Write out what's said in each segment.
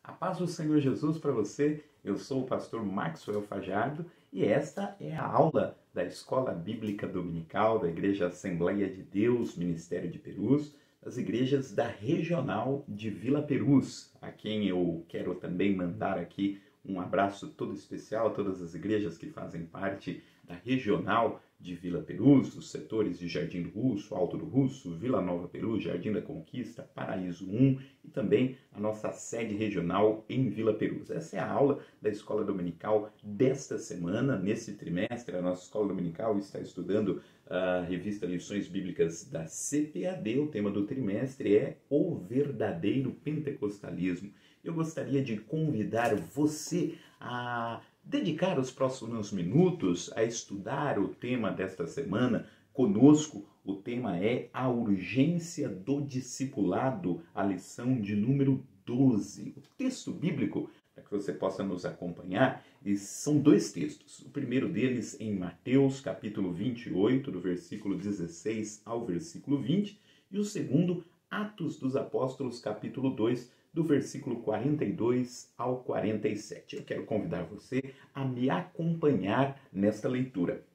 A paz do Senhor Jesus para você. Eu sou o pastor Maxwell Fajardo e esta é a aula da Escola Bíblica Dominical da Igreja Assembleia de Deus, Ministério de Perus, das igrejas da Regional de Vila Perus, a quem eu quero também mandar aqui um abraço todo especial a todas as igrejas que fazem parte da Regional de Vila Perus, os setores de Jardim do Russo, Alto do Russo, Vila Nova Perus, Jardim da Conquista, Paraíso 1 e também a nossa sede regional em Vila Perus. Essa é a aula da Escola Dominical desta semana, nesse trimestre. A nossa Escola Dominical está estudando a revista Lições Bíblicas da CPAD. O tema do trimestre é o verdadeiro pentecostalismo. Eu gostaria de convidar você a dedicar os próximos minutos a estudar o tema desta semana conosco. O tema é a urgência do discipulado, a lição de número 12. O texto bíblico, para que você possa nos acompanhar, são dois textos. O primeiro deles em Mateus, capítulo 28, do versículo 16 ao versículo 20, e o segundo, Atos dos Apóstolos, capítulo 2, do versículo 42 ao 47. Eu quero convidar você a me acompanhar nesta leitura.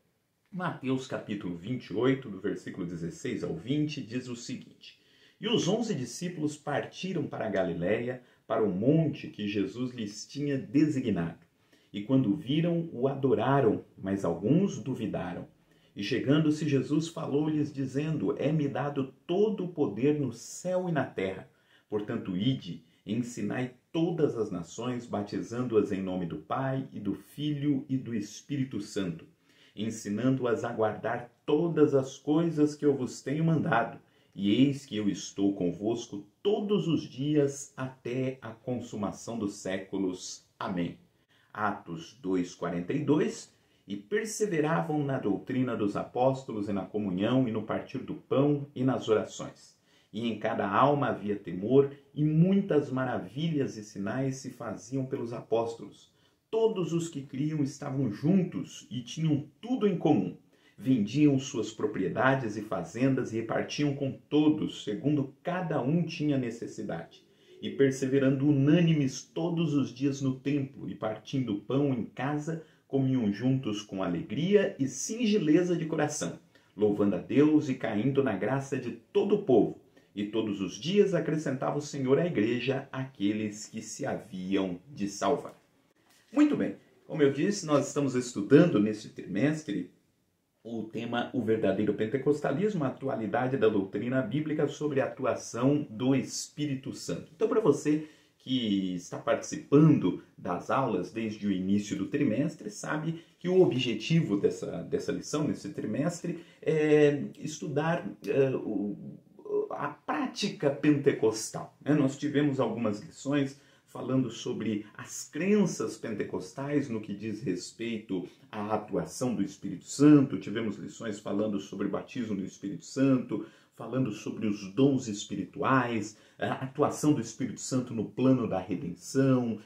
Mateus capítulo 28, do versículo 16 ao 20, diz o seguinte: E os 11 discípulos partiram para a Galiléia, para o monte que Jesus lhes tinha designado. E quando viram, o adoraram, mas alguns duvidaram. E chegando-se, Jesus falou-lhes, dizendo: É-me dado todo o poder no céu e na terra. Portanto, ide, ensinai todas as nações, batizando-as em nome do Pai, e do Filho e do Espírito Santo, ensinando-as a guardar todas as coisas que eu vos tenho mandado. E eis que eu estou convosco todos os dias até a consumação dos séculos. Amém. Atos 2:42. E perseveravam na doutrina dos apóstolos e na comunhão e no partir do pão e nas orações. E em cada alma havia temor, e muitas maravilhas e sinais se faziam pelos apóstolos. Todos os que criam estavam juntos e tinham tudo em comum. Vendiam suas propriedades e fazendas e repartiam com todos, segundo cada um tinha necessidade. E perseverando unânimes todos os dias no templo, e partindo pão em casa, comiam juntos com alegria e singeleza de coração, louvando a Deus e caindo na graça de todo o povo. E todos os dias acrescentava o Senhor à igreja aqueles que se haviam de salvar. Muito bem, como eu disse, nós estamos estudando neste trimestre o tema O Verdadeiro Pentecostalismo, a atualidade da doutrina bíblica sobre a atuação do Espírito Santo. Então, para você que está participando das aulas desde o início do trimestre, sabe que o objetivo dessa lição, nesse trimestre, é estudar a prática pentecostal. Nós tivemos algumas lições falando sobre as crenças pentecostais no que diz respeito à atuação do Espírito Santo. Tivemos lições falando sobre o batismo do Espírito Santo, falando sobre os dons espirituais, a atuação do Espírito Santo no plano da redenção,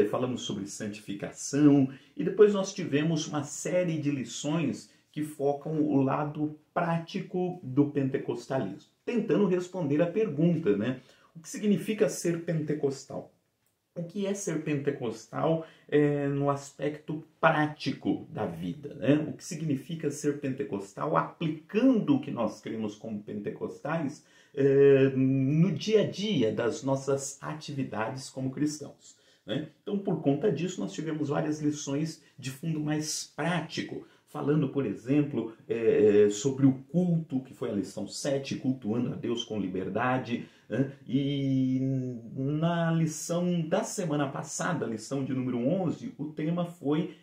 falamos sobre santificação, e depois nós tivemos uma série de lições que focam o lado prático do pentecostalismo, tentando responder a pergunta, o que significa ser pentecostal? O que é ser pentecostal no aspecto prático da vida? O que significa ser pentecostal aplicando o que nós cremos como pentecostais no dia a dia das nossas atividades como cristãos? Então, por conta disso, nós tivemos várias lições de fundo mais prático, falando, por exemplo, sobre o culto, que foi a lição 7, cultuando a Deus com liberdade. E na lição da semana passada, a lição de número 11, o tema foi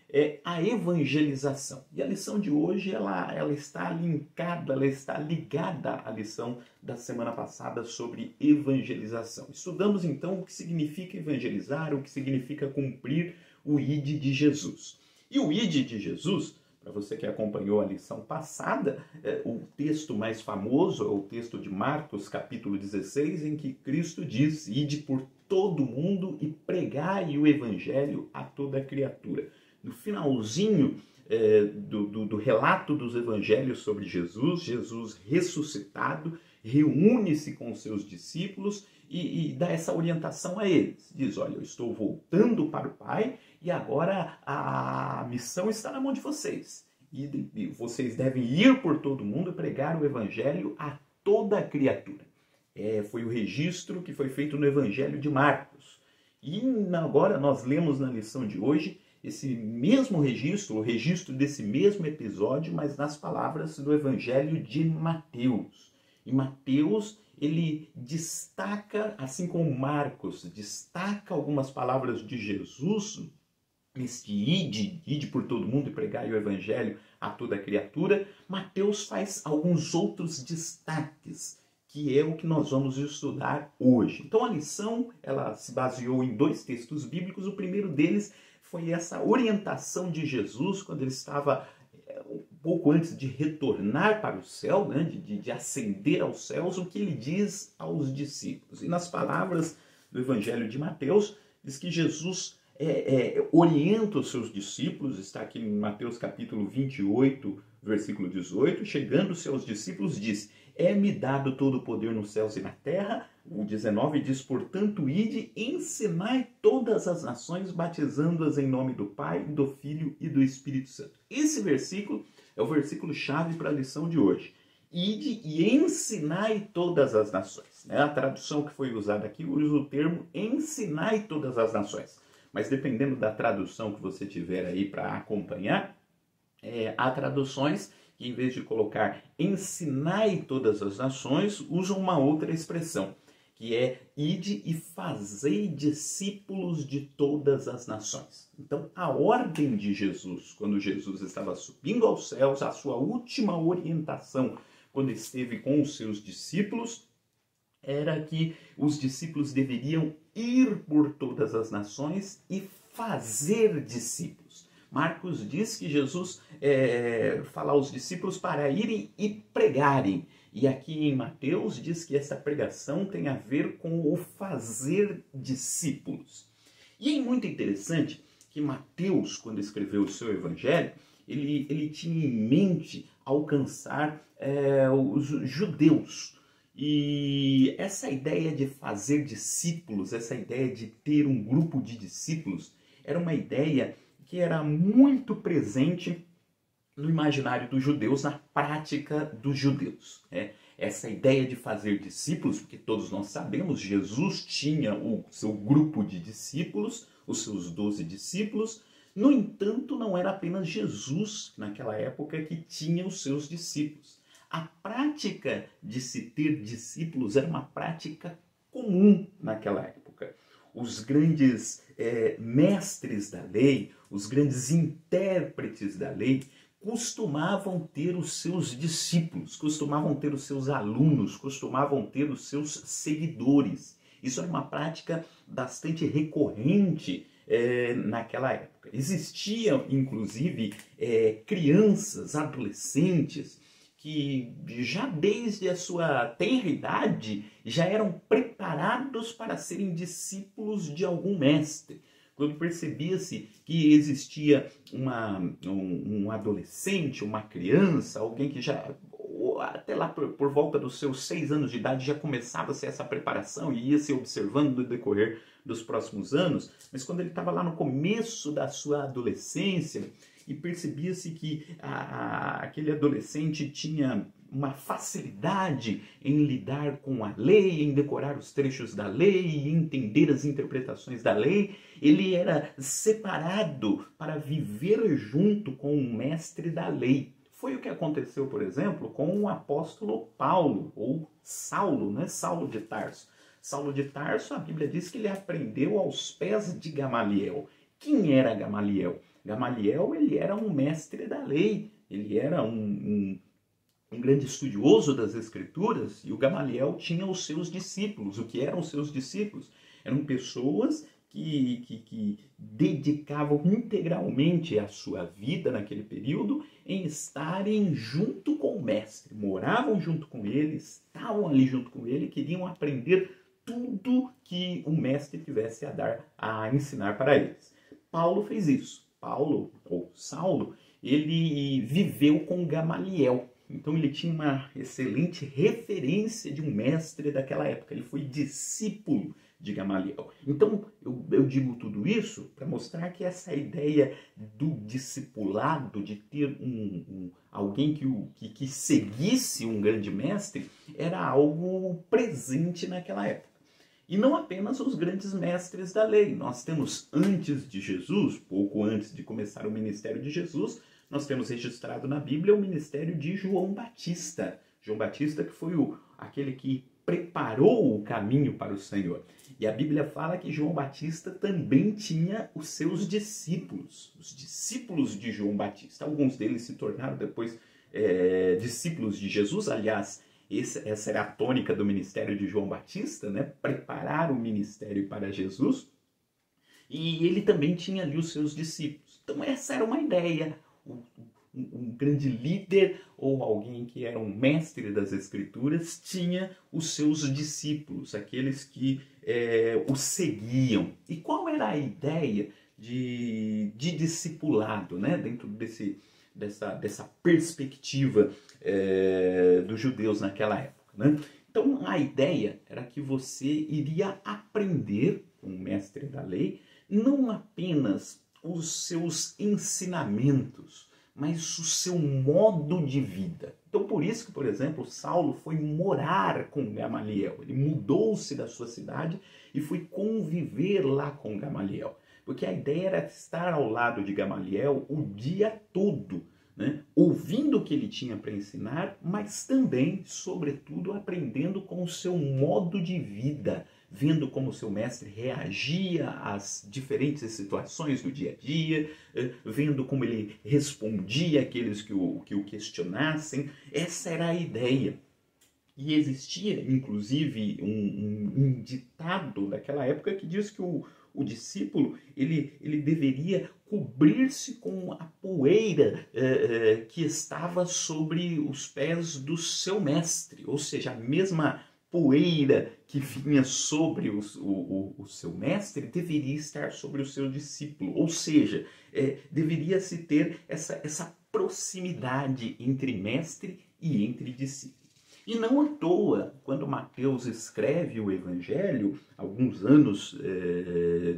a evangelização. E a lição de hoje, ela está linkada, ela está ligada à lição da semana passada sobre evangelização. Estudamos então o que significa evangelizar, o que significa cumprir o ID de Jesus. E o ID de Jesus, para você que acompanhou a lição passada, o texto mais famoso é o texto de Marcos, capítulo 16, em que Cristo diz: Ide por todo mundo e pregai o evangelho a toda criatura. No finalzinho do relato dos evangelhos sobre Jesus, Jesus ressuscitado, reúne-se com seus discípulos e dá essa orientação a eles. Diz, olha, eu estou voltando para o Pai e agora a missão está na mão de vocês. E vocês devem ir por todo mundo e pregar o evangelho a toda criatura. Foi o registro que foi feito no Evangelho de Marcos. E agora nós lemos na lição de hoje esse mesmo registro, o registro desse mesmo episódio, mas nas palavras do Evangelho de Mateus. E Mateus, ele destaca, assim como Marcos, destaca algumas palavras de Jesus, este ide por todo mundo e pregai o Evangelho a toda criatura. Mateus faz alguns outros destaques, que é o que nós vamos estudar hoje. Então a lição, ela se baseou em 2 textos bíblicos. O primeiro deles foi essa orientação de Jesus, quando ele estava um pouco antes de retornar para o céu, né, de ascender aos céus, o que ele diz aos discípulos. E nas palavras do Evangelho de Mateus, diz que Jesus orienta os seus discípulos, está aqui em Mateus capítulo 28, versículo 18, chegando-se aos discípulos, diz, é-me dado todo o poder nos céus e na terra. O 19 diz, portanto, ide, ensinai todas as nações, batizando-as em nome do Pai, do Filho e do Espírito Santo. Esse versículo é o versículo-chave para a lição de hoje. Ide e ensinai todas as nações. A tradução que foi usada aqui usa o termo ensinai todas as nações. Mas dependendo da tradução que você tiver aí para acompanhar, há traduções que, em vez de colocar ensinai todas as nações, usam uma outra expressão, que é ide e fazei discípulos de todas as nações. Então, a ordem de Jesus, quando Jesus estava subindo aos céus, a sua última orientação, quando esteve com os seus discípulos, era que os discípulos deveriam ir por todas as nações e fazer discípulos. Marcos diz que Jesus fala aos discípulos para irem e pregarem. E aqui em Mateus diz que essa pregação tem a ver com o fazer discípulos. E é muito interessante que Mateus, quando escreveu o seu evangelho, ele tinha em mente alcançar os judeus. E essa ideia de fazer discípulos, essa ideia de ter um grupo de discípulos, era uma ideia que era muito presente no imaginário dos judeus, na prática dos judeus. Essa ideia de fazer discípulos, porque todos nós sabemos, Jesus tinha o seu grupo de discípulos, os seus 12 discípulos. No entanto, não era apenas Jesus, naquela época, que tinha os seus discípulos. A prática de se ter discípulos era uma prática comum naquela época. Os grandes mestres da lei, os grandes intérpretes da lei, costumavam ter os seus discípulos, costumavam ter os seus alunos, costumavam ter os seus seguidores. Isso era uma prática bastante recorrente naquela época. Existiam, inclusive, crianças, adolescentes, que já desde a sua tenra idade já eram preparados para serem discípulos de algum mestre. Quando percebia-se que existia um adolescente, uma criança, alguém que já, até lá por volta dos seus 6 anos de idade, já começava a ser essa preparação e ia se observando no decorrer dos próximos anos, mas quando ele estava lá no começo da sua adolescência, e percebia-se que aquele adolescente tinha uma facilidade em lidar com a lei, em decorar os trechos da lei e entender as interpretações da lei, ele era separado para viver junto com o mestre da lei. Foi o que aconteceu, por exemplo, com o apóstolo Paulo, ou Saulo, né? Saulo de Tarso. Saulo de Tarso, a Bíblia diz que ele aprendeu aos pés de Gamaliel. Quem era Gamaliel? Gamaliel, ele era um mestre da lei, ele era um grande estudioso das Escrituras, e o Gamaliel tinha os seus discípulos. O que eram os seus discípulos? Eram pessoas que dedicavam integralmente a sua vida naquele período em estarem junto com o mestre, moravam junto com ele, estavam ali junto com ele, queriam aprender tudo que o mestre tivesse a ensinar para eles. Paulo fez isso. Paulo, ou Saulo, ele viveu com Gamaliel. Então ele tinha uma excelente referência de um mestre daquela época. Ele foi discípulo de Gamaliel. Então eu digo tudo isso para mostrar que essa ideia do discipulado, de ter alguém que seguisse um grande mestre, era algo presente naquela época. E não apenas os grandes mestres da lei. Nós temos antes de Jesus, pouco antes de começar o ministério de Jesus, nós temos registrado na Bíblia o ministério de João Batista. João Batista que foi aquele que preparou o caminho para o Senhor. E a Bíblia fala que João Batista também tinha os seus discípulos, os discípulos de João Batista. Alguns deles se tornaram depois discípulos de Jesus. Aliás, essa era a tônica do ministério de João Batista, né? Preparar o ministério para Jesus. E ele também tinha ali os seus discípulos. Então essa era uma ideia. Um grande líder ou alguém que era um mestre das Escrituras tinha os seus discípulos, aqueles que o seguiam. E qual era a ideia de discipulado, né? Dentro dessa perspectiva dos judeus naquela época, né? Então a ideia era que você iria aprender com o mestre da lei não apenas os seus ensinamentos, mas o seu modo de vida. Então por isso que, por exemplo, Saulo foi morar com Gamaliel. Ele mudou-se da sua cidade e foi conviver lá com Gamaliel. Porque a ideia era estar ao lado de Gamaliel o dia todo, né? Ouvindo o que ele tinha para ensinar, mas também, sobretudo, aprendendo com o seu modo de vida, vendo como seu mestre reagia às diferentes situações do dia a dia, vendo como ele respondia àqueles que o questionassem. Essa era a ideia. E existia, inclusive, um ditado daquela época que diz que o discípulo ele deveria cobrir-se com a poeira que estava sobre os pés do seu mestre, ou seja, a mesma poeira que vinha sobre o seu mestre deveria estar sobre o seu discípulo, ou seja, deveria-se ter essa proximidade entre mestre e entre discípulo. E não à toa, quando Mateus escreve o Evangelho, alguns anos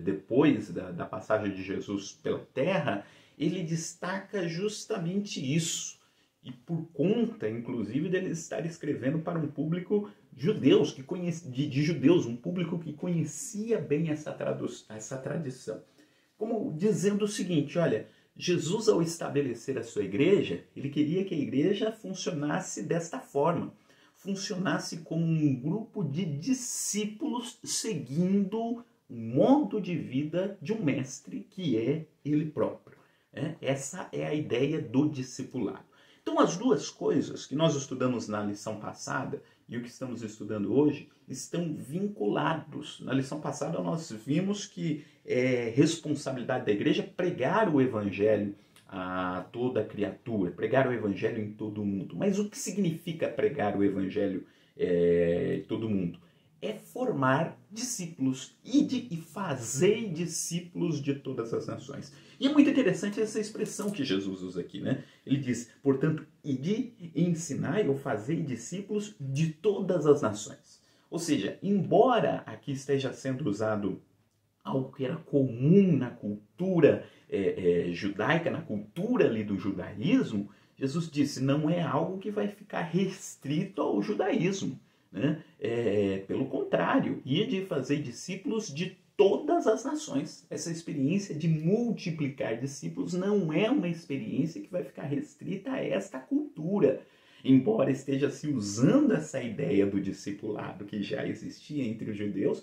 depois da passagem de Jesus pela terra, ele destaca justamente isso. E por conta, inclusive, dele estar escrevendo para um público judeus, de judeus, um público que conhecia bem essa tradição. Como dizendo o seguinte, olha, Jesus, ao estabelecer a sua igreja, ele queria que a igreja funcionasse desta forma. Funcionasse como um grupo de discípulos seguindo o modo de vida de um mestre que é ele próprio. Essa é a ideia do discipulado. Então, as duas coisas que nós estudamos na lição passada e o que estamos estudando hoje estão vinculados. Na lição passada nós vimos que é responsabilidade da igreja pregar o evangelho a toda criatura, pregar o evangelho em todo mundo. Mas o que significa pregar o evangelho em todo mundo? É formar discípulos, e fazer discípulos de todas as nações. E é muito interessante essa expressão que Jesus usa aqui, né? Ele diz, portanto, ide, ensinai ou fazei discípulos de todas as nações. Ou seja, embora aqui esteja sendo usado algo que era comum na cultura judaica, na cultura ali do judaísmo, Jesus disse, não é algo que vai ficar restrito ao judaísmo. Né? Pelo contrário, ide fazer discípulos de todas as nações. Essa experiência de multiplicar discípulos não é uma experiência que vai ficar restrita a esta cultura. Embora esteja se usando essa ideia do discipulado que já existia entre os judeus,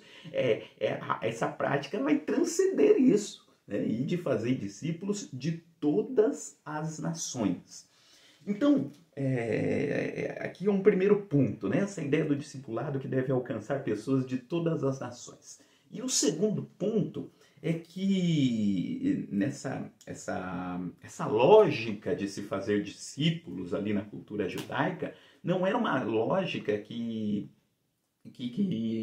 essa prática vai transcender isso, né? E de fazer discípulos de todas as nações. Então, aqui é um primeiro ponto, né? Essa ideia do discipulado que deve alcançar pessoas de todas as nações. E o segundo ponto é que essa lógica de se fazer discípulos ali na cultura judaica não era uma lógica que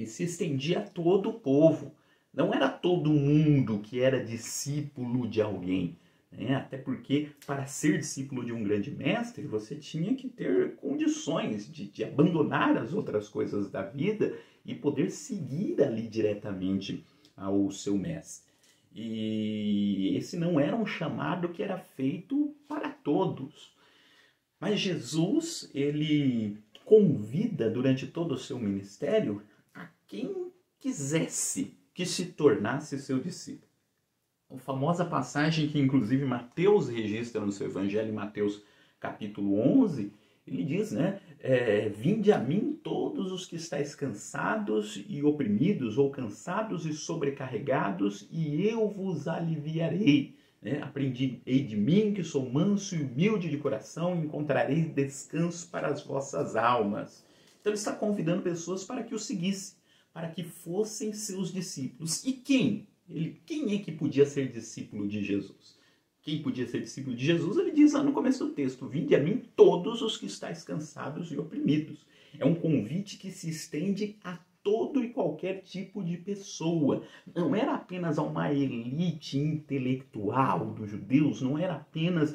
se estendia a todo o povo. Não era todo mundo que era discípulo de alguém. né? Até porque, para ser discípulo de um grande mestre, você tinha que ter condições de abandonar as outras coisas da vida e poder seguir ali diretamente ao seu mestre. E esse não era um chamado que era feito para todos. Mas Jesus, ele convida durante todo o seu ministério a quem quisesse que se tornasse seu discípulo. A famosa passagem que inclusive Mateus registra no seu evangelho, em Mateus capítulo 11, ele diz, né, vinde a mim todos os que estáis cansados e oprimidos, ou cansados e sobrecarregados, e eu vos aliviarei. Aprendei de mim, que sou manso e humilde de coração, e encontrareis descanso para as vossas almas. Então ele está convidando pessoas para que o seguissem, para que fossem seus discípulos. E quem? Quem é que podia ser discípulo de Jesus? Quem podia ser discípulo de Jesus? Ele diz lá no começo do texto, vinde a mim todos os que estáis cansados e oprimidos. É um convite que se estende a todo e qualquer tipo de pessoa. Não era apenas a uma elite intelectual dos judeus, não era apenas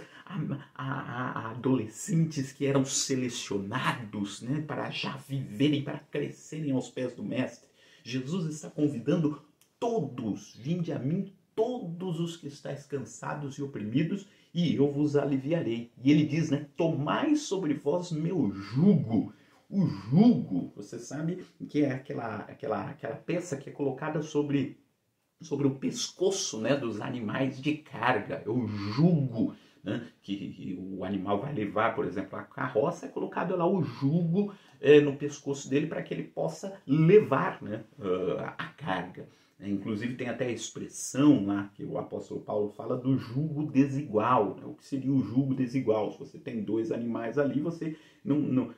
a adolescentes que eram selecionados, né, para já viverem, para crescerem aos pés do mestre. Jesus está convidando todos, vinde a mim todos os que estáis cansados e oprimidos, e eu vos aliviarei. E ele diz, né, tomai sobre vós meu jugo. O jugo, você sabe que é aquela peça que é colocada sobre o pescoço, né, dos animais de carga. É o jugo, né, que o animal vai levar, por exemplo, a carroça, é colocado lá o jugo no pescoço dele para que ele possa levar, né, a carga. Inclusive tem até a expressão lá que o apóstolo Paulo fala do jugo desigual. Né? O que seria o jugo desigual? Se você tem dois animais ali, você não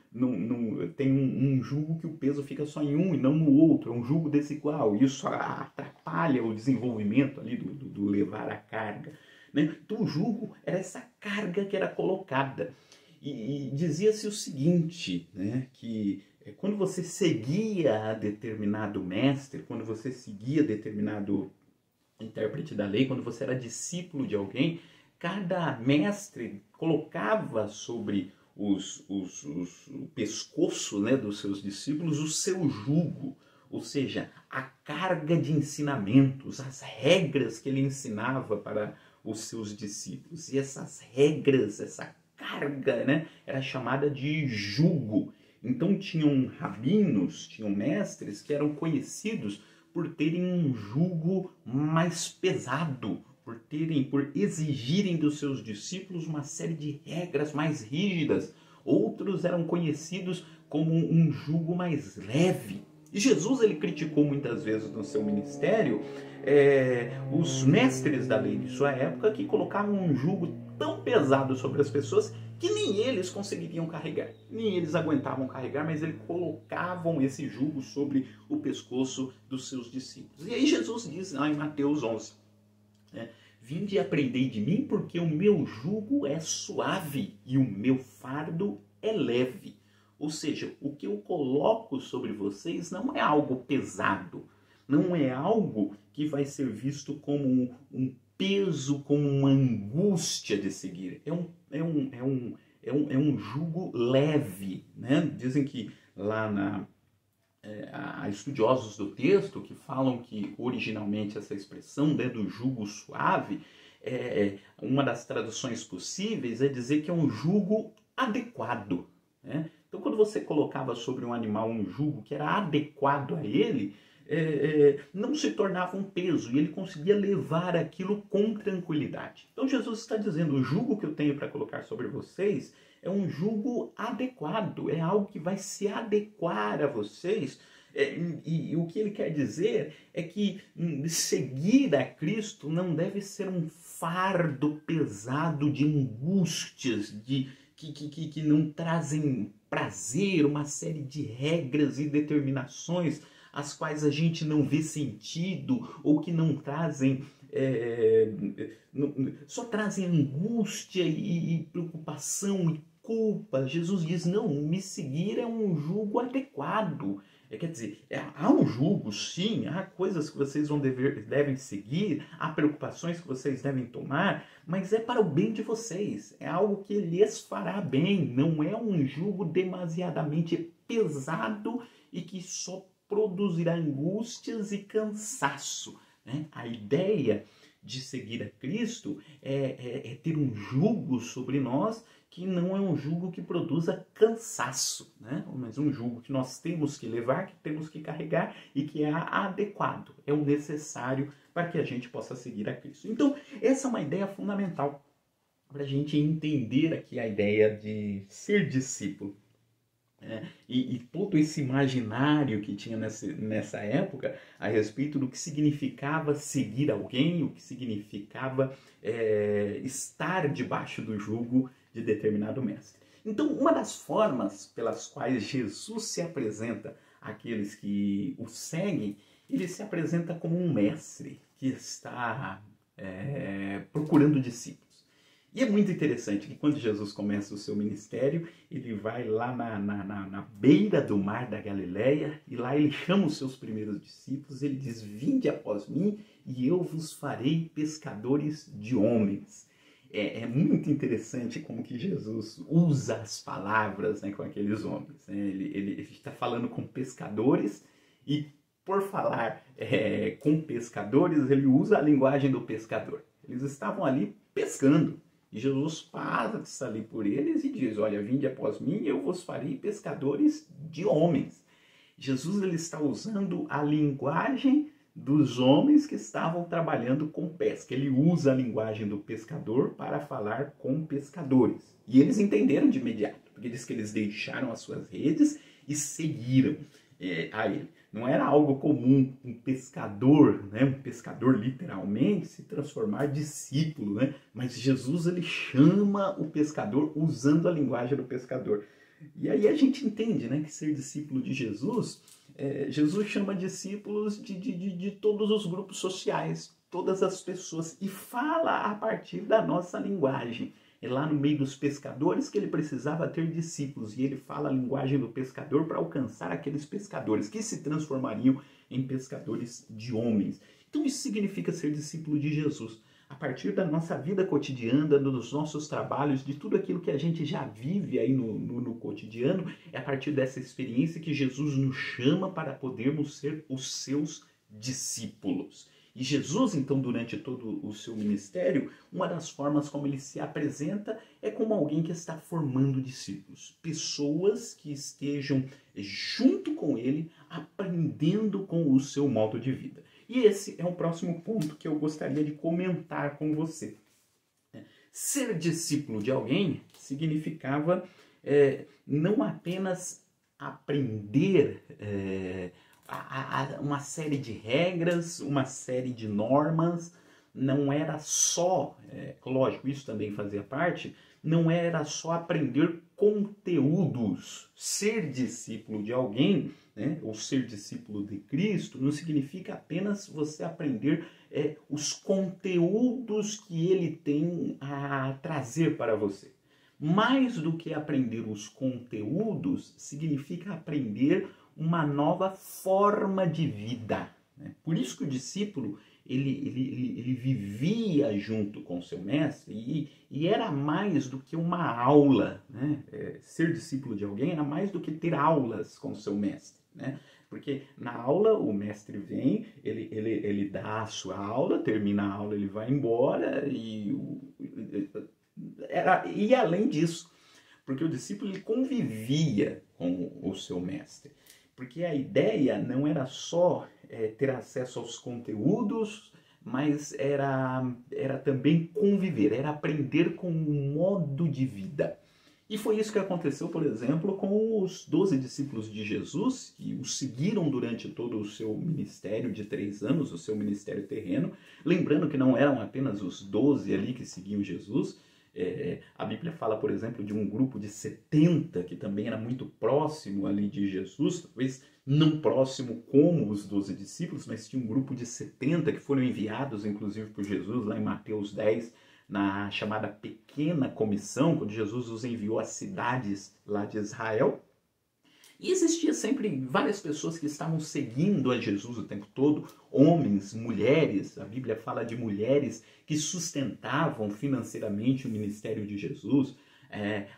tem um jugo que o peso fica só em um e não no outro. É um jugo desigual. Isso atrapalha o desenvolvimento ali do levar a carga. Né? Então o jugo era essa carga que era colocada. E dizia-se o seguinte, né, que quando você seguia determinado mestre, quando você seguia determinado intérprete da lei, quando você era discípulo de alguém, cada mestre colocava sobre o pescoço, né, dos seus discípulos o seu jugo, ou seja, a carga de ensinamentos, as regras que ele ensinava para os seus discípulos. E essas regras, essa carga, né, era chamada de jugo. Então tinham rabinos, tinham mestres que eram conhecidos por terem um jugo mais pesado, por exigirem dos seus discípulos uma série de regras mais rígidas. Outros eram conhecidos como um jugo mais leve. E Jesus, ele criticou muitas vezes no seu ministério os mestres da lei de sua época, que colocavam um jugo tão pesado sobre as pessoas que nem eles conseguiriam carregar, nem eles aguentavam carregar, mas eles colocavam esse jugo sobre o pescoço dos seus discípulos. E aí Jesus diz lá em Mateus 11, vinde e aprendei de mim, porque o meu jugo é suave e o meu fardo é leve. Ou seja, o que eu coloco sobre vocês não é algo pesado, não é algo que vai ser visto como um peso, como uma angústia de seguir. É um jugo leve, né? Dizem que lá há estudiosos do texto que falam que originalmente essa expressão, né, do jugo suave, uma das traduções possíveis é dizer que é um jugo adequado, né? Então, quando você colocava sobre um animal um jugo que era adequado a ele, não se tornava um peso e ele conseguia levar aquilo com tranquilidade. Então Jesus está dizendo, o jugo que eu tenho para colocar sobre vocês é um jugo adequado, é algo que vai se adequar a vocês. E o que ele quer dizer é que seguir a Cristo não deve ser um fardo pesado de angústias, que não trazem prazer, uma série de regras e determinações as quais a gente não vê sentido, ou que não trazem, só trazem angústia e preocupação e culpa. Jesus diz, não, me seguir é um jugo adequado, Quer dizer, há um jugo, sim, há coisas que vocês devem seguir, há preocupações que vocês devem tomar, mas é para o bem de vocês, é algo que lhes fará bem, não é um jugo demasiadamente pesado e que só produzirá angústias e cansaço, né? A ideia de seguir a Cristo é ter um jugo sobre nós que não é um jugo que produza cansaço, né? Mas um jugo que nós temos que levar, que temos que carregar e que é adequado, é o necessário para que a gente possa seguir a Cristo. Então, essa é uma ideia fundamental para a gente entender aqui a ideia de ser discípulo. E todo esse imaginário que tinha nessa época a respeito do que significava seguir alguém, o que significava estar debaixo do jugo de determinado mestre. Então, uma das formas pelas quais Jesus se apresenta àqueles que o seguem, ele se apresenta como um mestre que está procurando discípulos. E é muito interessante que quando Jesus começa o seu ministério, ele vai lá na beira do mar da Galileia e lá ele chama os seus primeiros discípulos, ele diz, vinde após mim e eu vos farei pescadores de homens. É muito interessante como que Jesus usa as palavras, né, com aqueles homens. Né? Ele está falando com pescadores e por falar com pescadores, ele usa a linguagem do pescador. Eles estavam ali pescando. E Jesus passa ali por eles e diz, olha, vinde após mim e eu vos farei pescadores de homens. Jesus ele está usando a linguagem dos homens que estavam trabalhando com pesca. Ele usa a linguagem do pescador para falar com pescadores. E eles entenderam de imediato, porque diz que eles deixaram as suas redes e seguiram a ele. Não era algo comum um pescador, né, um pescador literalmente, se transformar discípulo, né? Mas Jesus ele chama o pescador usando a linguagem do pescador. E aí a gente entende, né, que ser discípulo de Jesus, Jesus chama discípulos de todos os grupos sociais, todas as pessoas, e fala a partir da nossa linguagem. É lá no meio dos pescadores que ele precisava ter discípulos. E ele fala a linguagem do pescador para alcançar aqueles pescadores que se transformariam em pescadores de homens. Então isso significa ser discípulo de Jesus. A partir da nossa vida cotidiana, dos nossos trabalhos, de tudo aquilo que a gente já vive aí no cotidiano, é a partir dessa experiência que Jesus nos chama para podermos ser os seus discípulos. E Jesus, então, durante todo o seu ministério, uma das formas como ele se apresenta é como alguém que está formando discípulos. Pessoas que estejam junto com ele, aprendendo com o seu modo de vida. E esse é o próximo ponto que eu gostaria de comentar com você. Ser discípulo de alguém significava não apenas aprender uma série de regras, uma série de normas, não era só, lógico, isso também fazia parte, não era só aprender conteúdos. Ser discípulo de alguém, né, ou ser discípulo de Cristo, não significa apenas você aprender os conteúdos que ele tem a trazer para você. Mais do que aprender os conteúdos, significa aprender uma nova forma de vida. Né? Por isso que o discípulo ele vivia junto com seu mestre e era mais do que uma aula. Né? Ser discípulo de alguém era mais do que ter aulas com seu mestre. Né? Porque na aula o mestre vem, ele dá a sua aula, termina a aula, ele vai embora e além disso, porque o discípulo ele convivia com o seu mestre. Porque a ideia não era só ter acesso aos conteúdos, mas era também conviver, era aprender com um modo de vida. E foi isso que aconteceu, por exemplo, com os 12 discípulos de Jesus, que o seguiram durante todo o seu ministério de 3 anos, o seu ministério terreno. Lembrando que não eram apenas os 12 ali que seguiam Jesus. A Bíblia fala, por exemplo, de um grupo de 70 que também era muito próximo ali de Jesus, talvez não próximo como os 12 discípulos, mas tinha um grupo de 70 que foram enviados, inclusive, por Jesus, lá em Mateus 10, na chamada Pequena Comissão, quando Jesus os enviou às cidades lá de Israel. E existia sempre várias pessoas que estavam seguindo a Jesus o tempo todo, homens, mulheres, a Bíblia fala de mulheres que sustentavam financeiramente o ministério de Jesus,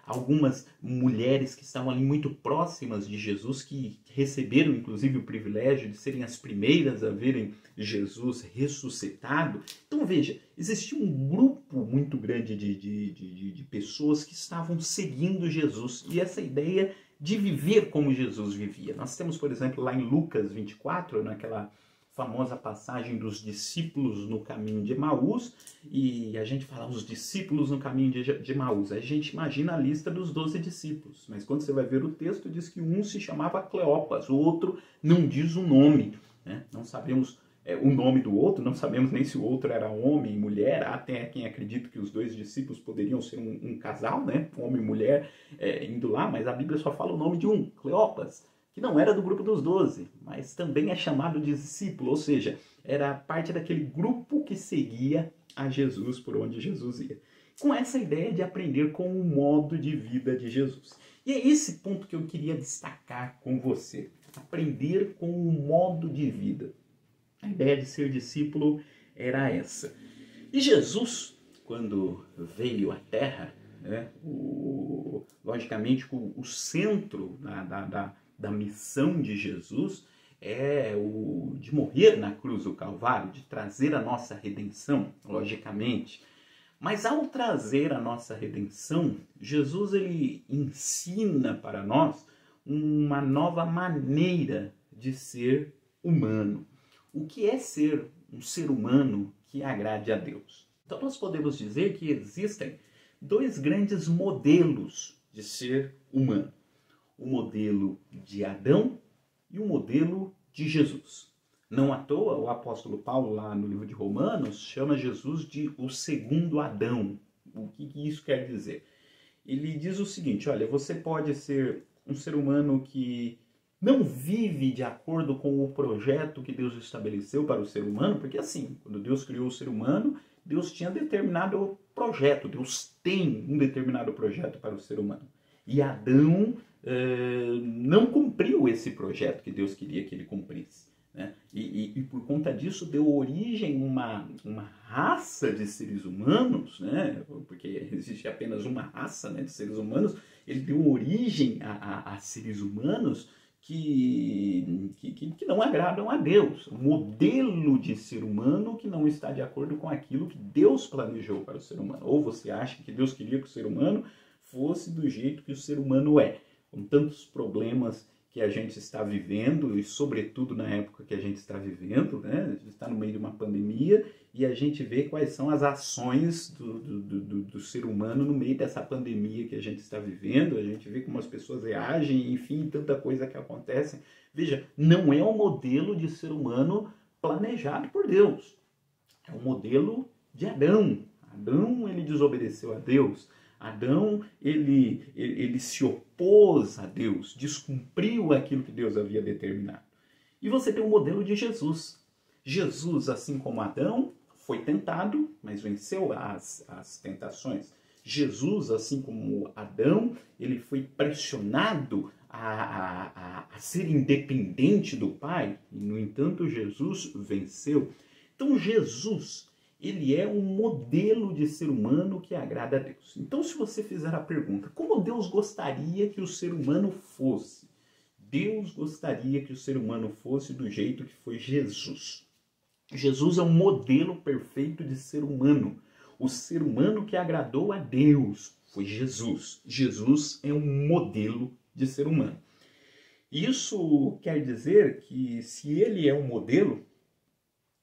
algumas mulheres que estavam ali muito próximas de Jesus, que receberam inclusive o privilégio de serem as primeiras a verem Jesus ressuscitado. Então veja, existia um grupo muito grande de pessoas que estavam seguindo Jesus, e essa ideia de viver como Jesus vivia. Nós temos, por exemplo, lá em Lucas 24, naquela famosa passagem dos discípulos no caminho de Emaús, e a gente fala os discípulos no caminho de Emaús, a gente imagina a lista dos 12 discípulos, mas quando você vai ver o texto, diz que um se chamava Cleopas, o outro não diz o nome, né? Não sabemos o nome do outro, não sabemos nem se o outro era homem e mulher. Há até quem acredita que os dois discípulos poderiam ser um casal, né? Homem e mulher indo lá, mas a Bíblia só fala o nome de um, Cleopas, que não era do grupo dos 12, mas também é chamado de discípulo, ou seja, era parte daquele grupo que seguia a Jesus por onde Jesus ia, com essa ideia de aprender com o modo de vida de Jesus. E é esse ponto que eu queria destacar com você, aprender com o modo de vida. A ideia de ser discípulo era essa. E Jesus, quando veio à Terra, né, logicamente o centro da missão de Jesus é o de morrer na cruz do Calvário, de trazer a nossa redenção, logicamente. Mas ao trazer a nossa redenção, Jesus ele ensina para nós uma nova maneira de ser humano. O que é ser um ser humano que agrade a Deus? Então nós podemos dizer que existem dois grandes modelos de ser humano. O modelo de Adão e o modelo de Jesus. Não à toa, o apóstolo Paulo, lá no livro de Romanos, chama Jesus de o segundo Adão. O que isso quer dizer? Ele diz o seguinte, olha, você pode ser um ser humano que não vive de acordo com o projeto que Deus estabeleceu para o ser humano, porque assim, quando Deus criou o ser humano, Deus tinha determinado projeto, Deus tem um determinado projeto para o ser humano. E Adão não cumpriu esse projeto que Deus queria que ele cumprisse, né? E por conta disso deu origem a uma raça de seres humanos, né? Porque existe apenas uma raça, né, de seres humanos. Ele deu origem a seres humanos que não agradam a Deus. Um modelo de ser humano que não está de acordo com aquilo que Deus planejou para o ser humano. Ou você acha que Deus queria que o ser humano fosse do jeito que o ser humano é, com tantos problemas que a gente está vivendo, e sobretudo na época que a gente está vivendo, né? A gente está no meio de uma pandemia e a gente vê quais são as ações do ser humano no meio dessa pandemia que a gente está vivendo, a gente vê como as pessoas reagem, enfim, tanta coisa que acontece. Veja, não é um modelo de ser humano planejado por Deus, é um modelo de Adão. Adão, ele desobedeceu a Deus. Adão, ele se opôs a Deus, descumpriu aquilo que Deus havia determinado. E você tem o modelo de Jesus. Jesus, assim como Adão, foi tentado, mas venceu as tentações. Jesus, assim como Adão, ele foi pressionado a ser independente do Pai. E, no entanto, Jesus venceu. Então, Jesus, ele é um modelo de ser humano que agrada a Deus. Então, se você fizer a pergunta, como Deus gostaria que o ser humano fosse? Deus gostaria que o ser humano fosse do jeito que foi Jesus. Jesus é um modelo perfeito de ser humano. O ser humano que agradou a Deus foi Jesus. Jesus é um modelo de ser humano. Isso quer dizer que, se ele é um modelo,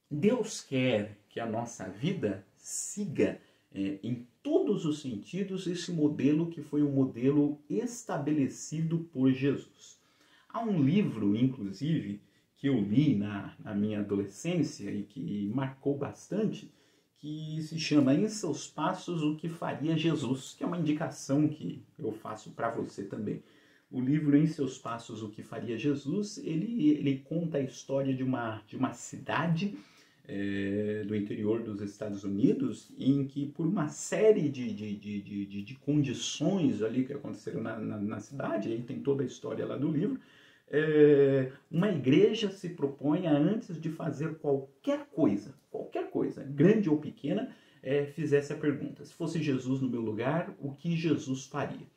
Deus quer que a nossa vida siga em todos os sentidos esse modelo que foi um modelo estabelecido por Jesus. Há um livro, inclusive, que eu li na minha adolescência e que marcou bastante, que se chama Em Seus Passos, o que Faria Jesus, que é uma indicação que eu faço para você também. O livro Em Seus Passos, o que Faria Jesus, ele conta a história de uma cidade do interior dos Estados Unidos, em que por uma série de condições ali que aconteceram na cidade, aí tem toda a história lá do livro, uma igreja se propõe a, antes de fazer qualquer coisa, grande ou pequena, fizesse a pergunta: se fosse Jesus no meu lugar, o que Jesus faria?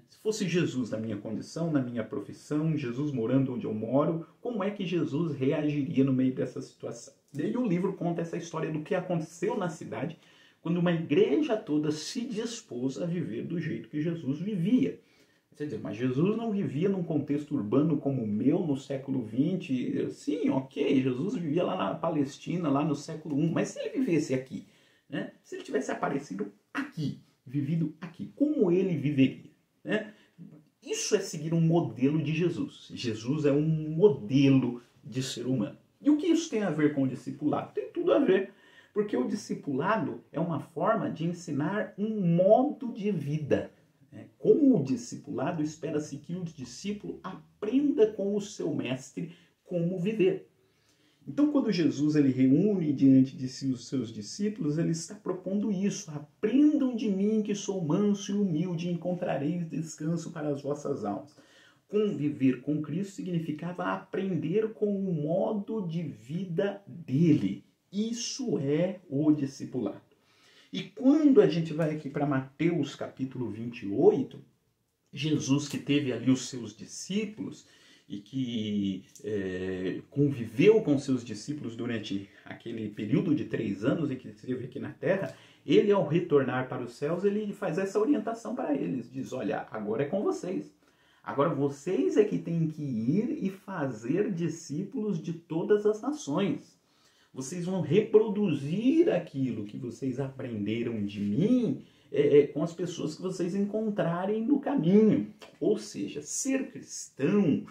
Se fosse Jesus na minha condição, na minha profissão, Jesus morando onde eu moro, como é que Jesus reagiria no meio dessa situação? E aí o livro conta essa história do que aconteceu na cidade quando uma igreja toda se dispôs a viver do jeito que Jesus vivia. Quer dizer, mas Jesus não vivia num contexto urbano como o meu no século XX. Sim, ok, Jesus vivia lá na Palestina, lá no século I, mas se ele vivesse aqui, né? Se ele tivesse aparecido aqui, vivido aqui, como ele viveria? Isso é seguir um modelo de Jesus. Jesus é um modelo de ser humano. E o que isso tem a ver com o discipulado? Tem tudo a ver, porque o discipulado é uma forma de ensinar um modo de vida. Com o discipulado, espera-se que o discípulo aprenda com o seu mestre como viver. Então, quando Jesus ele reúne diante de si os seus discípulos, ele está propondo isso: aprendam de mim que sou manso e humilde, e encontrareis descanso para as vossas almas. Conviver com Cristo significava aprender com o modo de vida dele. Isso é o discipulado. E quando a gente vai aqui para Mateus capítulo 28, Jesus, que teve ali os seus discípulos e que conviveu com seus discípulos durante aquele período de 3 anos em que esteve aqui na Terra, ele, ao retornar para os céus, ele faz essa orientação para eles. Diz: olha, agora é com vocês. Agora vocês é que têm que ir e fazer discípulos de todas as nações. Vocês vão reproduzir aquilo que vocês aprenderam de mim com as pessoas que vocês encontrarem no caminho. Ou seja, ser cristão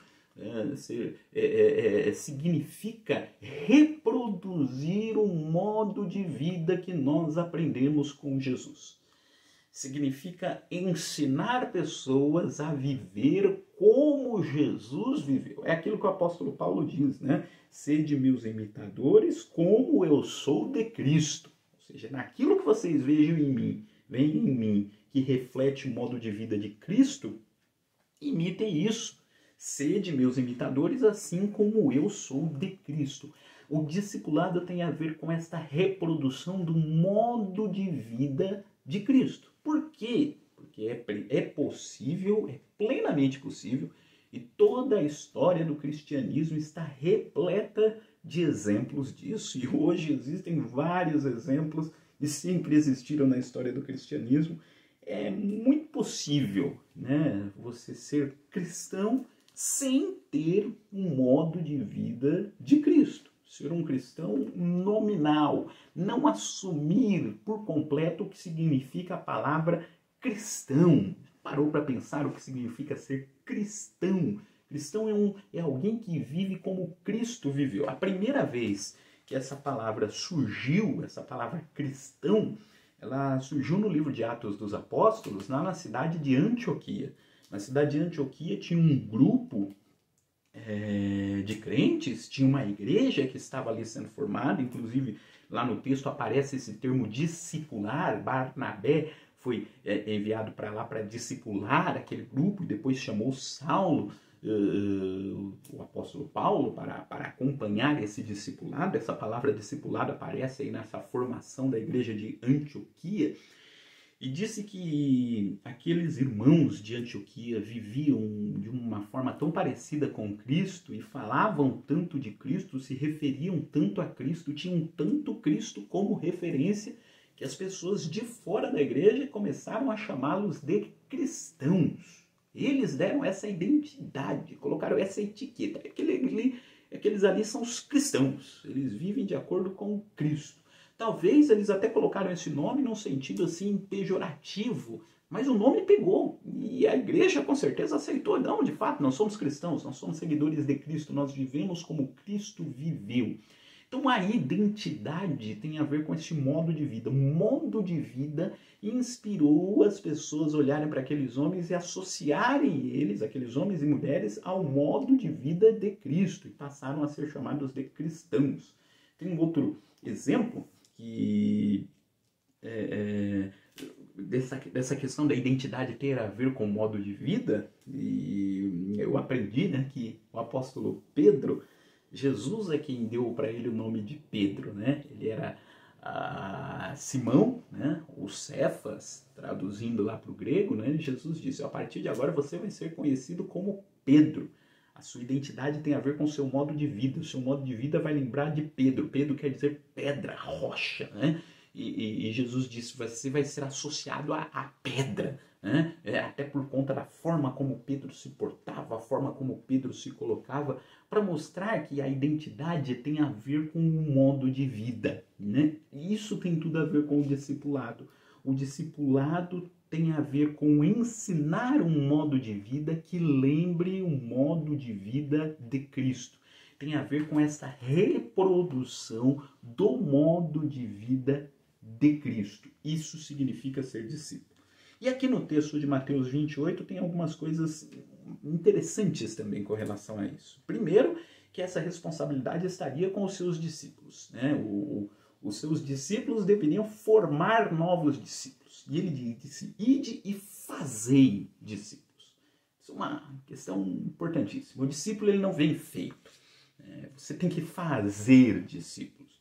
significa reproduzir o modo de vida que nós aprendemos com Jesus. Significa ensinar pessoas a viver como Jesus viveu. É aquilo que o apóstolo Paulo diz, né? Sede meus imitadores, como eu sou de Cristo. Ou seja, naquilo que vocês vejam em mim, que reflete o modo de vida de Cristo, imitem isso. Sede meus imitadores, assim como eu sou de Cristo. O discipulado tem a ver com esta reprodução do modo de vida de Cristo. Por quê? Porque é possível, é plenamente possível, e toda a história do cristianismo está repleta de exemplos disso. E hoje existem vários exemplos, e sempre existiram na história do cristianismo. É muito possível, né, você ser cristão sem ter um modo de vida de Cristo. Ser um cristão nominal, não assumir por completo o que significa a palavra cristão. Parou para pensar o que significa ser cristão? Cristão é alguém que vive como Cristo viveu. A primeira vez que essa palavra surgiu, essa palavra cristão, ela surgiu no livro de Atos dos Apóstolos, lá na cidade de Antioquia. Na cidade de Antioquia tinha um grupo de crentes, tinha uma igreja que estava ali sendo formada, inclusive lá no texto aparece esse termo discipular. Barnabé foi enviado para lá para discipular aquele grupo, e depois chamou Saulo, o apóstolo Paulo, para acompanhar esse discipulado. Essa palavra discipulado aparece aí nessa formação da igreja de Antioquia. E disse que aqueles irmãos de Antioquia viviam de uma forma tão parecida com Cristo e falavam tanto de Cristo, se referiam tanto a Cristo, tinham tanto Cristo como referência, que as pessoas de fora da igreja começaram a chamá-los de cristãos. Eles deram essa identidade, colocaram essa etiqueta. Aqueles ali são os cristãos, eles vivem de acordo com Cristo. Talvez eles até colocaram esse nome num sentido assim pejorativo, mas o nome pegou e a igreja com certeza aceitou. Não, de fato, nós somos cristãos, nós somos seguidores de Cristo, nós vivemos como Cristo viveu. Então a identidade tem a ver com esse modo de vida. O modo de vida inspirou as pessoas a olharem para aqueles homens e associarem eles, aqueles homens e mulheres, ao modo de vida de Cristo, e passaram a ser chamados de cristãos. Tem um outro exemplo que dessa questão da identidade ter a ver com o modo de vida, e eu aprendi, né, que o apóstolo Pedro, Jesus é quem deu para ele o nome de Pedro, né? Ele era Simão, né? O Cefas, traduzindo lá para o grego, né? Jesus disse: a partir de agora você vai ser conhecido como Pedro. A sua identidade tem a ver com o seu modo de vida. O seu modo de vida vai lembrar de Pedro. Pedro quer dizer pedra, rocha, né? E Jesus disse: você vai ser associado à pedra, né? Até por conta da forma como Pedro se portava, a forma como Pedro se colocava, para mostrar que a identidade tem a ver com o modo de vida, né? Isso tem tudo a ver com o discipulado. O discipulado tem a ver com ensinar um modo de vida que lembre o modo de vida de Cristo. Tem a ver com essa reprodução do modo de vida de Cristo. Isso significa ser discípulo. E aqui no texto de Mateus 28 tem algumas coisas interessantes também com relação a isso. Primeiro, que essa responsabilidade estaria com os seus discípulos, né? Os seus discípulos deveriam formar novos discípulos. E ele disse: ide e fazei discípulos. Isso é uma questão importantíssima. O discípulo ele não vem feito. Você tem que fazer discípulos.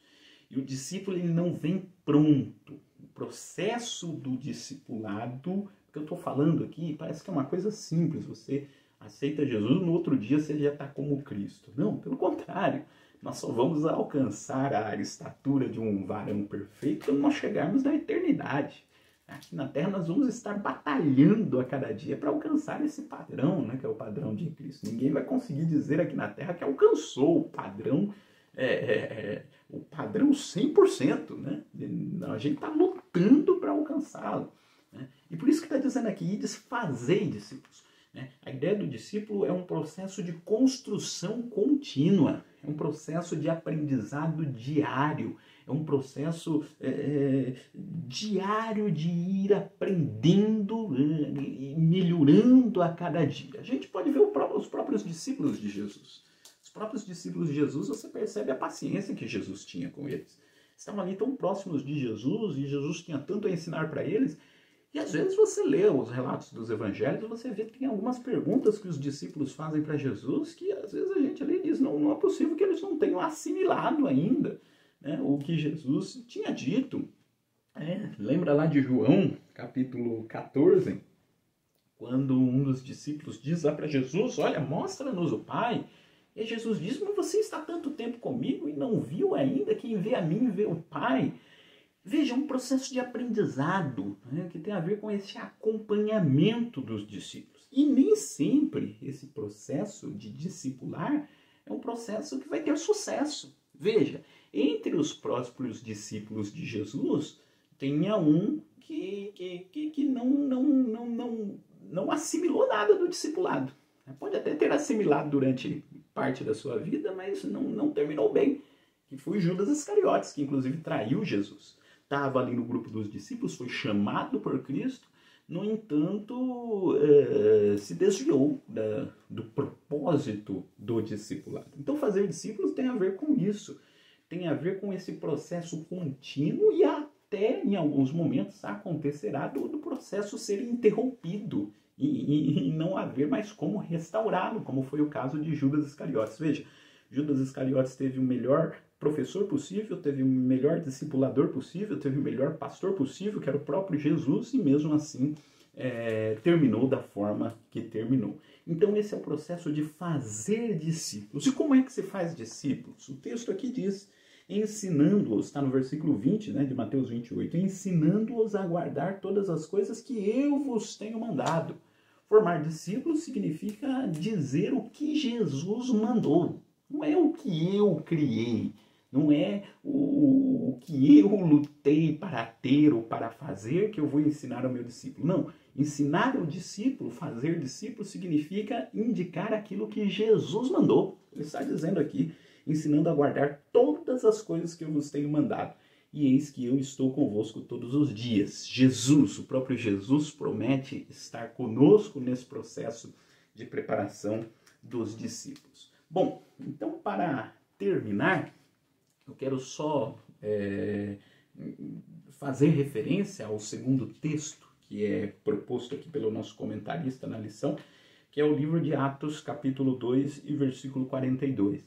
E o discípulo ele não vem pronto. O processo do discipulado, que eu estou falando aqui, parece que é uma coisa simples. Você aceita Jesus, no outro dia você já está como Cristo. Não, pelo contrário. Nós só vamos alcançar a estatura de um varão perfeito quando nós chegarmos na eternidade. Aqui na Terra nós vamos estar batalhando a cada dia para alcançar esse padrão, né, que é o padrão de Cristo. Ninguém vai conseguir dizer aqui na Terra que alcançou o padrão, o padrão 100%. Né? A gente está lutando para alcançá-lo. Né? E por isso que está dizendo aqui: fazei discípulos. Né? A ideia do discípulo é um processo de construção contínua, é um processo de aprendizado diário, é um processo diário de ir aprendendo e melhorando a cada dia. A gente pode ver os próprios discípulos de Jesus. Os próprios discípulos de Jesus, você percebe a paciência que Jesus tinha com eles. Estavam ali tão próximos de Jesus e Jesus tinha tanto a ensinar para eles. E às vezes você lê os relatos dos evangelhos, você vê que tem algumas perguntas que os discípulos fazem para Jesus que às vezes a gente ali diz: não é possível que eles não tenham assimilado ainda, né, o que Jesus tinha dito. Lembra lá de João, capítulo 14, quando um dos discípulos diz lá para Jesus: olha, mostra-nos o Pai. E Jesus diz: mas você está tanto tempo comigo e não viu ainda? Quem vê a mim vê o Pai. Veja, um processo de aprendizado, né, que tem a ver com esse acompanhamento dos discípulos. E nem sempre esse processo de discipular é um processo que vai ter sucesso. Veja, entre os próprios discípulos de Jesus, tinha um que não assimilou nada do discipulado. Pode até ter assimilado durante parte da sua vida, mas não terminou bem. Que foi Judas Iscariotes, que inclusive traiu Jesus. Estava ali no grupo dos discípulos, foi chamado por Cristo, no entanto, se desviou do propósito do discipulado. Então, fazer discípulos tem a ver com isso, tem a ver com esse processo contínuo e até, em alguns momentos, acontecerá do processo ser interrompido e não haver mais como restaurá-lo, como foi o caso de Judas Iscariotes. Veja, Judas Iscariotes teve o melhor professor possível, teve o melhor discipulador possível, teve o melhor pastor possível, que era o próprio Jesus, e mesmo assim terminou da forma que terminou. Então esse é o processo de fazer discípulos. E como é que se faz discípulos? O texto aqui diz: ensinando-os, está no versículo 20, né, de Mateus 28, ensinando-os a guardar todas as coisas que eu vos tenho mandado. Formar discípulos significa dizer o que Jesus mandou. Não é o que eu criei, não é o que eu lutei para ter ou para fazer que eu vou ensinar ao meu discípulo. Não, ensinar o discípulo, fazer discípulo, significa indicar aquilo que Jesus mandou. Ele está dizendo aqui: ensinando a guardar todas as coisas que eu vos tenho mandado. E eis que eu estou convosco todos os dias. Jesus, o próprio Jesus, promete estar conosco nesse processo de preparação dos discípulos. Bom, então para terminar, eu quero só fazer referência ao segundo texto que é proposto aqui pelo nosso comentarista na lição, que é o livro de Atos, capítulo 2 e versículo 42,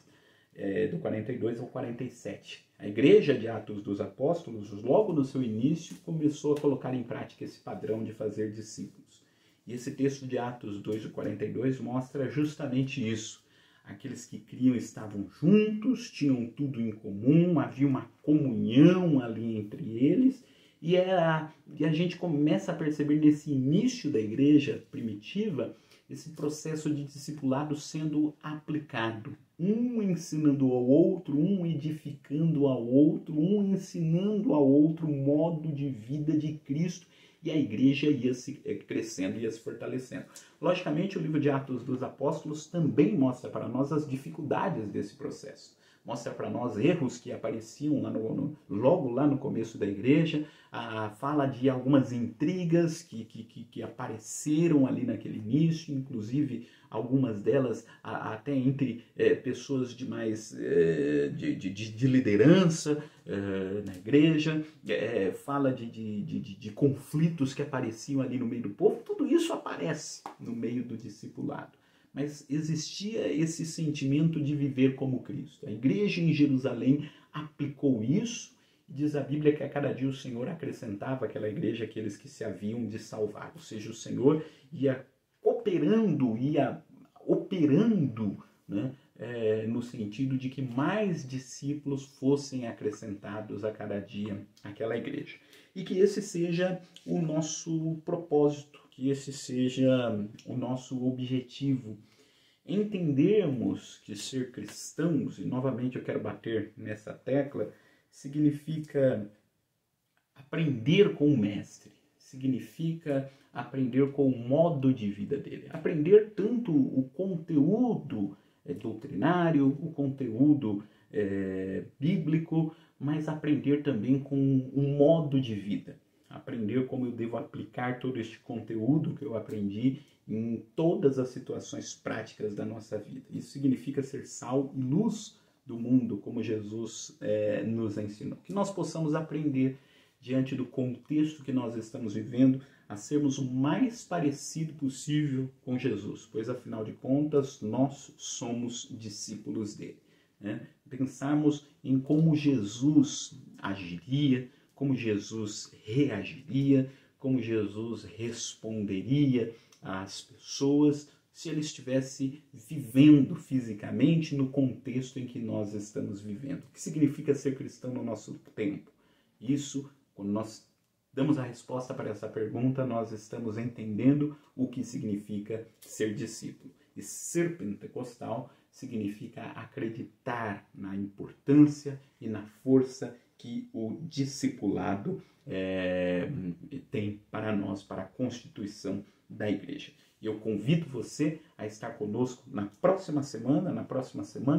do 42 ao 47. A igreja de Atos dos Apóstolos, logo no seu início, começou a colocar em prática esse padrão de fazer discípulos. E esse texto de Atos 2 e 42 mostra justamente isso. Aqueles que criam estavam juntos, tinham tudo em comum, havia uma comunhão ali entre eles, e a gente começa a perceber nesse início da igreja primitiva esse processo de discipulado sendo aplicado, um ensinando ao outro, um edificando ao outro, um ensinando ao outro o modo de vida de Cristo, e a igreja ia se crescendo, ia se fortalecendo. Logicamente, o livro de Atos dos Apóstolos também mostra para nós as dificuldades desse processo. Mostra para nós erros que apareciam logo lá no começo da igreja, fala de algumas intrigas que apareceram ali naquele início, inclusive algumas delas até entre pessoas de liderança na igreja, fala de conflitos que apareciam ali no meio do povo. Tudo isso aparece no meio do discipulado. Mas existia esse sentimento de viver como Cristo. A igreja em Jerusalém aplicou isso, e diz a Bíblia que a cada dia o Senhor acrescentava àquela igreja aqueles que se haviam de salvar. Ou seja, o Senhor ia operando, né, no sentido de que mais discípulos fossem acrescentados a cada dia àquela igreja. E que esse seja o nosso propósito, que esse seja o nosso objetivo. Entendermos que ser cristãos, e novamente eu quero bater nessa tecla, significa aprender com o mestre, significa aprender com o modo de vida dele. Aprender tanto o conteúdo doutrinário, o conteúdo bíblico, mas aprender também com o modo de vida. Aprender como eu devo aplicar todo este conteúdo que eu aprendi em todas as situações práticas da nossa vida. Isso significa ser sal e luz do mundo, como Jesus nos ensinou. Que nós possamos aprender, diante do contexto que nós estamos vivendo, a sermos o mais parecido possível com Jesus, pois, afinal de contas, nós somos discípulos dele. Né? Pensarmos em como Jesus agiria, como Jesus reagiria, como Jesus responderia às pessoas se ele estivesse vivendo fisicamente no contexto em que nós estamos vivendo. O que significa ser cristão no nosso tempo? Isso, quando nós damos a resposta para essa pergunta, nós estamos entendendo o que significa ser discípulo. E ser pentecostal significa acreditar na importância e na força que o discipulado tem para nós, para a constituição da igreja. E eu convido você a estar conosco na próxima semana,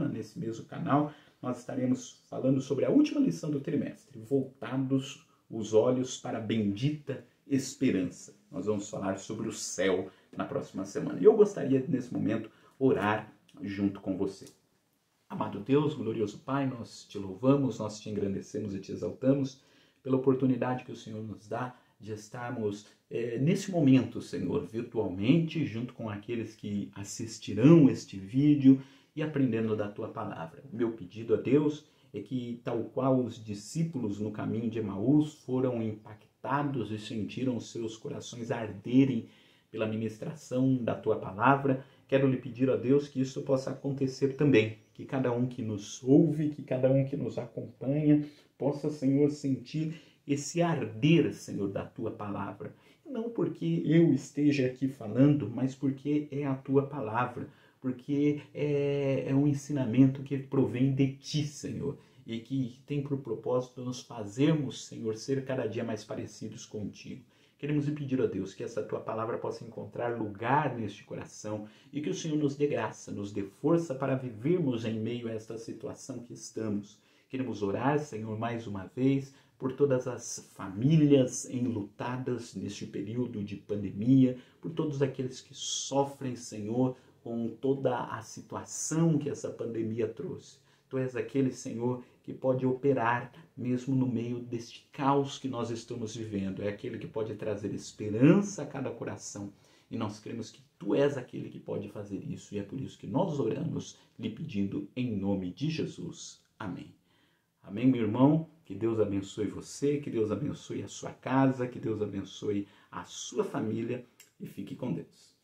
nesse mesmo canal, nós estaremos falando sobre a última lição do trimestre, voltados os olhos para a bendita esperança. Nós vamos falar sobre o céu na próxima semana. E eu gostaria, nesse momento, orar junto com você. Amado Deus, glorioso Pai, nós te louvamos, nós te engrandecemos e te exaltamos pela oportunidade que o Senhor nos dá de estarmos nesse momento, Senhor, virtualmente, junto com aqueles que assistirão este vídeo e aprendendo da Tua Palavra. O meu pedido a Deus é que, tal qual os discípulos no caminho de Emaús foram impactados e sentiram seus corações arderem pela ministração da Tua Palavra, quero lhe pedir a Deus que isso possa acontecer também, que cada um que nos ouve, que cada um que nos acompanha, possa, Senhor, sentir esse arder, Senhor, da Tua Palavra. Não porque eu esteja aqui falando, mas porque é a Tua Palavra, porque é um ensinamento que provém de Ti, Senhor, e que tem por propósito nos fazermos, Senhor, ser cada dia mais parecidos contigo. Queremos lhe pedir a Deus que essa Tua Palavra possa encontrar lugar neste coração e que o Senhor nos dê graça, nos dê força para vivermos em meio a esta situação que estamos. Queremos orar, Senhor, mais uma vez, por todas as famílias enlutadas neste período de pandemia, por todos aqueles que sofrem, Senhor, com toda a situação que essa pandemia trouxe. Tu és aquele, Senhor, que pode operar mesmo no meio deste caos que nós estamos vivendo. É aquele que pode trazer esperança a cada coração. E nós cremos que Tu és aquele que pode fazer isso. E é por isso que nós oramos, lhe pedindo em nome de Jesus. Amém. Amém, meu irmão? Que Deus abençoe você, que Deus abençoe a sua casa, que Deus abençoe a sua família e fique com Deus.